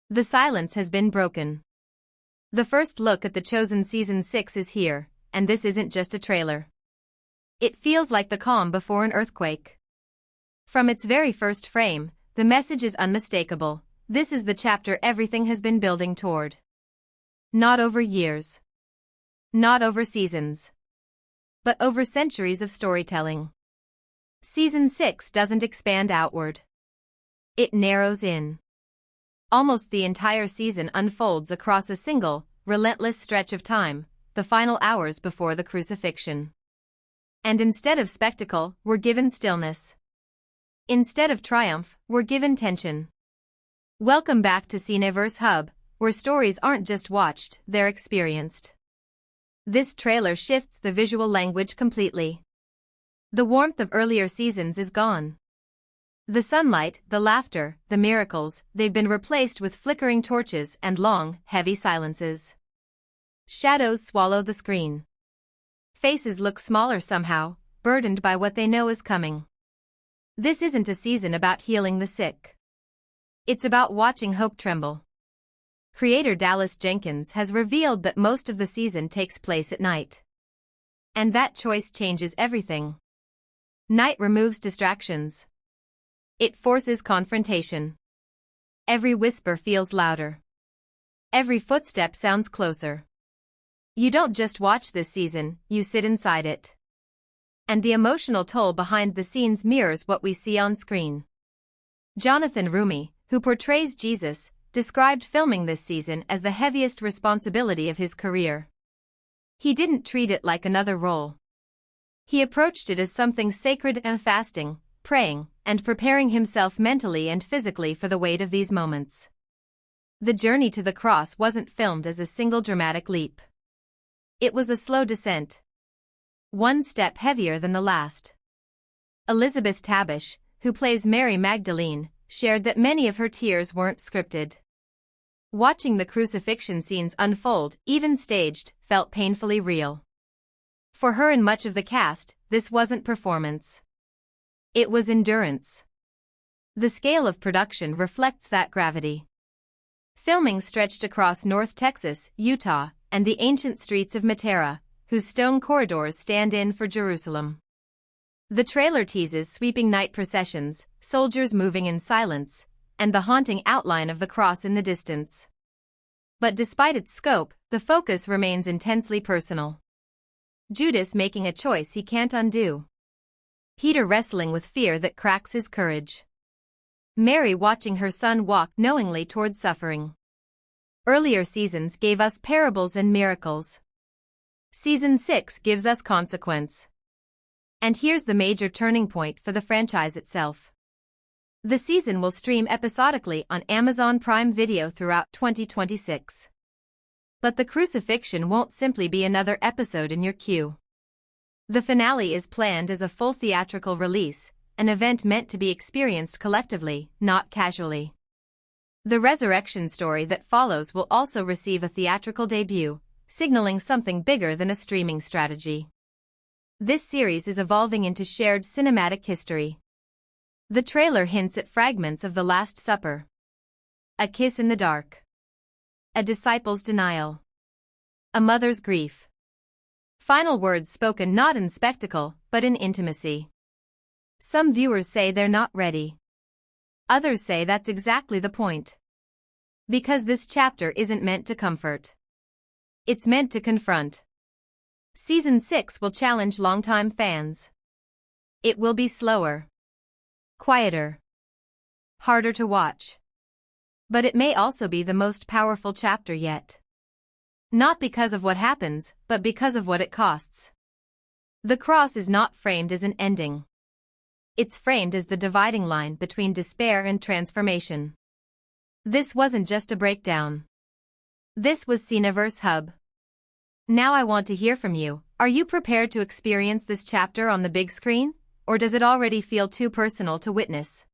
The silence has been broken. The first look at The Chosen Season 6 is here, and this isn't just a trailer. It feels like the calm before an earthquake. From its very first frame, the message is unmistakable. This is the chapter everything has been building toward. Not over years. Not over seasons. But over centuries of storytelling. Season 6 doesn't expand outward. It narrows in. Almost the entire season unfolds across a single, relentless stretch of time, the final hours before the crucifixion. And instead of spectacle, we're given stillness. Instead of triumph, we're given tension. Welcome back to Cineverse Hub, where stories aren't just watched, they're experienced. This trailer shifts the visual language completely. The warmth of earlier seasons is gone. The sunlight, the laughter, the miracles, they've been replaced with flickering torches and long, heavy silences. Shadows swallow the screen. Faces look smaller somehow, burdened by what they know is coming. This isn't a season about healing the sick. It's about watching hope tremble. Creator Dallas Jenkins has revealed that most of the season takes place at night. And that choice changes everything. Night removes distractions. It forces confrontation. Every whisper feels louder. Every footstep sounds closer. You don't just watch this season, you sit inside it. And the emotional toll behind the scenes mirrors what we see on screen. Jonathan Rumi, who portrays Jesus, described filming this season as the heaviest responsibility of his career. He didn't treat it like another role. He approached it as something sacred and fasting, praying, and preparing himself mentally and physically for the weight of these moments. The journey to the cross wasn't filmed as a single dramatic leap. It was a slow descent. One step heavier than the last. Elizabeth Tabish, who plays Mary Magdalene, shared that many of her tears weren't scripted. Watching the crucifixion scenes unfold, even staged, felt painfully real. For her and much of the cast, this wasn't performance. It was endurance. The scale of production reflects that gravity. Filming stretched across North Texas, Utah, and the ancient streets of Matera, whose stone corridors stand in for Jerusalem. The trailer teases sweeping night processions, soldiers moving in silence, and the haunting outline of the cross in the distance. But despite its scope, the focus remains intensely personal. Judas making a choice he can't undo. Peter wrestling with fear that cracks his courage. Mary watching her son walk knowingly toward suffering. Earlier seasons gave us parables and miracles. Season 6 gives us consequence. And here's the major turning point for the franchise itself. The season will stream episodically on Amazon Prime Video throughout 2026. But the crucifixion won't simply be another episode in your queue. The finale is planned as a full theatrical release, an event meant to be experienced collectively, not casually. The resurrection story that follows will also receive a theatrical debut, signaling something bigger than a streaming strategy. This series is evolving into shared cinematic history. The trailer hints at fragments of the Last Supper. A kiss in the dark. A disciple's denial. A mother's grief. Final words spoken not in spectacle, but in intimacy. Some viewers say they're not ready. Others say that's exactly the point. Because this chapter isn't meant to comfort. It's meant to confront. Season 6 will challenge longtime fans. It will be slower. Quieter. Harder to watch. But it may also be the most powerful chapter yet. Not because of what happens, but because of what it costs. The cross is not framed as an ending. It's framed as the dividing line between despair and transformation. This wasn't just a breakdown. This was Cineverse Hub. Now I want to hear from you. Are you prepared to experience this chapter on the big screen? Or does it already feel too personal to witness?